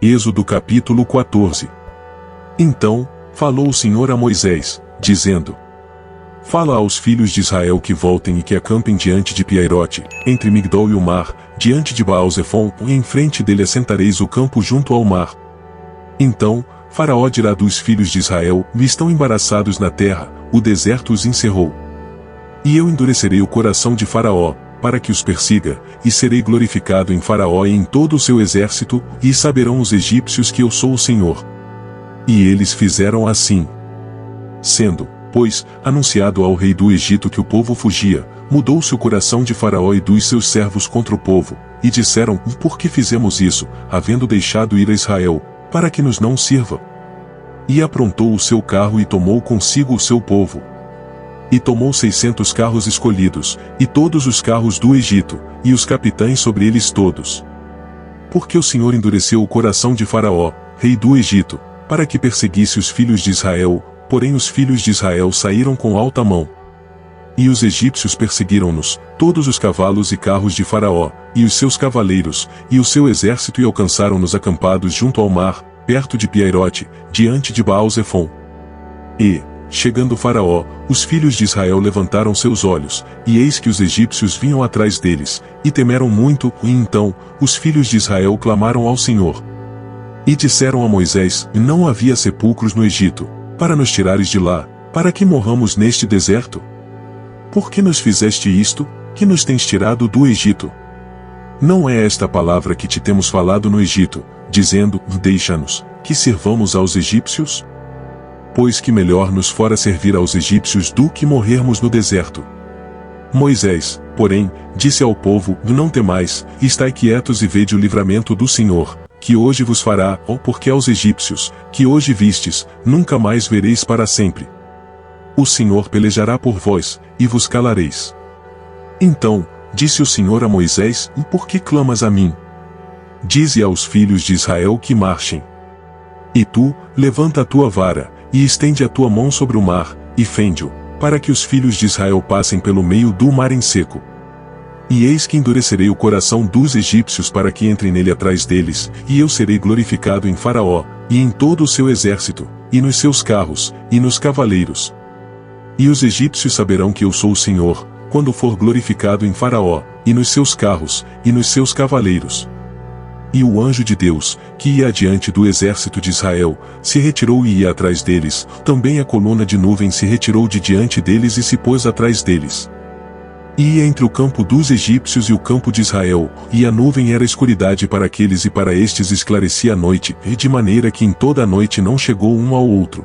Êxodo capítulo 14. Então, falou o Senhor a Moisés, dizendo: Fala aos filhos de Israel que voltem e que acampem diante de Piairote, entre Migdol e o mar, diante de Baal-Zefon, e em frente dele assentareis o campo junto ao mar. Então, Faraó dirá dos filhos de Israel: estão embaraçados na terra, o deserto os encerrou. E eu endurecerei o coração de Faraó, para que os persiga, e serei glorificado em Faraó e em todo o seu exército, e saberão os egípcios que eu sou o Senhor. E eles fizeram assim. Sendo, pois, anunciado ao rei do Egito que o povo fugia, mudou-se o coração de Faraó e dos seus servos contra o povo, e disseram: por que fizemos isso, havendo deixado ir a Israel, para que nos não sirva? E aprontou o seu carro e tomou consigo o seu povo. E tomou 600 carros escolhidos, e todos os carros do Egito, e os capitães sobre eles todos. Porque o Senhor endureceu o coração de Faraó, rei do Egito, para que perseguisse os filhos de Israel, porém os filhos de Israel saíram com alta mão. E os egípcios perseguiram-nos, todos os cavalos e carros de Faraó, e os seus cavaleiros, e o seu exército, e alcançaram-nos acampados junto ao mar, perto de Piairote, diante de Baal-Zefon. E, chegando Faraó, os filhos de Israel levantaram seus olhos, e eis que os egípcios vinham atrás deles, e temeram muito, e então, os filhos de Israel clamaram ao Senhor. E disseram a Moisés: não havia sepulcros no Egito, para nos tirares de lá, para que morramos neste deserto? Por que nos fizeste isto, que nos tens tirado do Egito? Não é esta palavra que te temos falado no Egito, dizendo: deixa-nos, que sirvamos aos egípcios? Pois que melhor nos fora servir aos egípcios do que morrermos no deserto. Moisés, porém, disse ao povo: não temais, estai quietos e vede o livramento do Senhor, que hoje vos fará, porque aos egípcios, que hoje vistes, nunca mais vereis para sempre. O Senhor pelejará por vós, e vos calareis. Então, disse o Senhor a Moisés: por que clamas a mim? Dize aos filhos de Israel que marchem. E tu, levanta a tua vara, e estende a tua mão sobre o mar, e fende-o, para que os filhos de Israel passem pelo meio do mar em seco. E eis que endurecerei o coração dos egípcios para que entrem nele atrás deles, e eu serei glorificado em Faraó, e em todo o seu exército, e nos seus carros, e nos cavaleiros. E os egípcios saberão que eu sou o Senhor, quando for glorificado em Faraó, e nos seus carros, e nos seus cavaleiros. E o anjo de Deus, que ia adiante do exército de Israel, se retirou e ia atrás deles, também a coluna de nuvem se retirou de diante deles e se pôs atrás deles. E ia entre o campo dos egípcios e o campo de Israel, e a nuvem era escuridade para aqueles e para estes esclarecia a noite, e de maneira que em toda a noite não chegou um ao outro.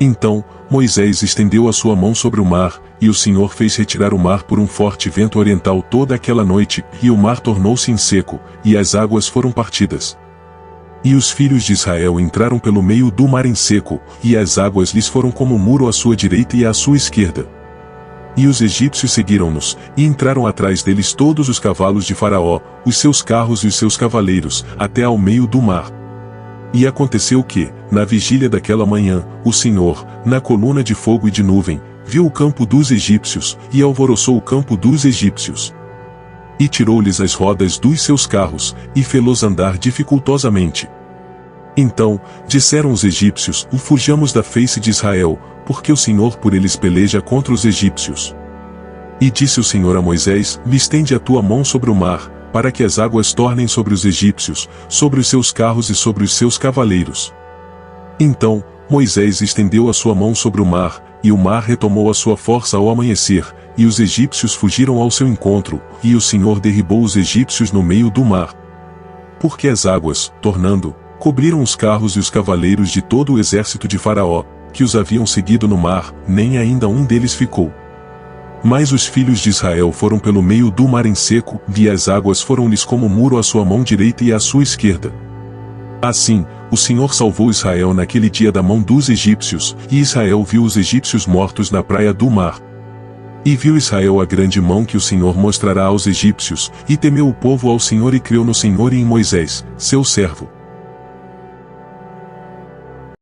Então, Moisés estendeu a sua mão sobre o mar, e o Senhor fez retirar o mar por um forte vento oriental toda aquela noite, e o mar tornou-se em seco, e as águas foram partidas. E os filhos de Israel entraram pelo meio do mar em seco, e as águas lhes foram como muro à sua direita e à sua esquerda. E os egípcios seguiram-nos, e entraram atrás deles todos os cavalos de Faraó, os seus carros e os seus cavaleiros, até ao meio do mar. E aconteceu que, na vigília daquela manhã, o Senhor, na coluna de fogo e de nuvem, viu o campo dos egípcios, e alvoroçou o campo dos egípcios. E tirou-lhes as rodas dos seus carros, e fê-los andar dificultosamente. Então, disseram os egípcios: fujamos da face de Israel, porque o Senhor por eles peleja contra os egípcios. E disse o Senhor a Moisés: estende a tua mão sobre o mar, para que as águas tornem sobre os egípcios, sobre os seus carros e sobre os seus cavaleiros. Então, Moisés estendeu a sua mão sobre o mar, e o mar retomou a sua força ao amanhecer, e os egípcios fugiram ao seu encontro, e o Senhor derribou os egípcios no meio do mar. Porque as águas, tornando, cobriram os carros e os cavaleiros de todo o exército de Faraó, que os haviam seguido no mar, nem ainda um deles ficou. Mas os filhos de Israel foram pelo meio do mar em seco, e as águas foram-lhes como muro à sua mão direita e à sua esquerda. Assim, o Senhor salvou Israel naquele dia da mão dos egípcios, e Israel viu os egípcios mortos na praia do mar. E viu Israel a grande mão que o Senhor mostrará aos egípcios, e temeu o povo ao Senhor e creu no Senhor e em Moisés, seu servo.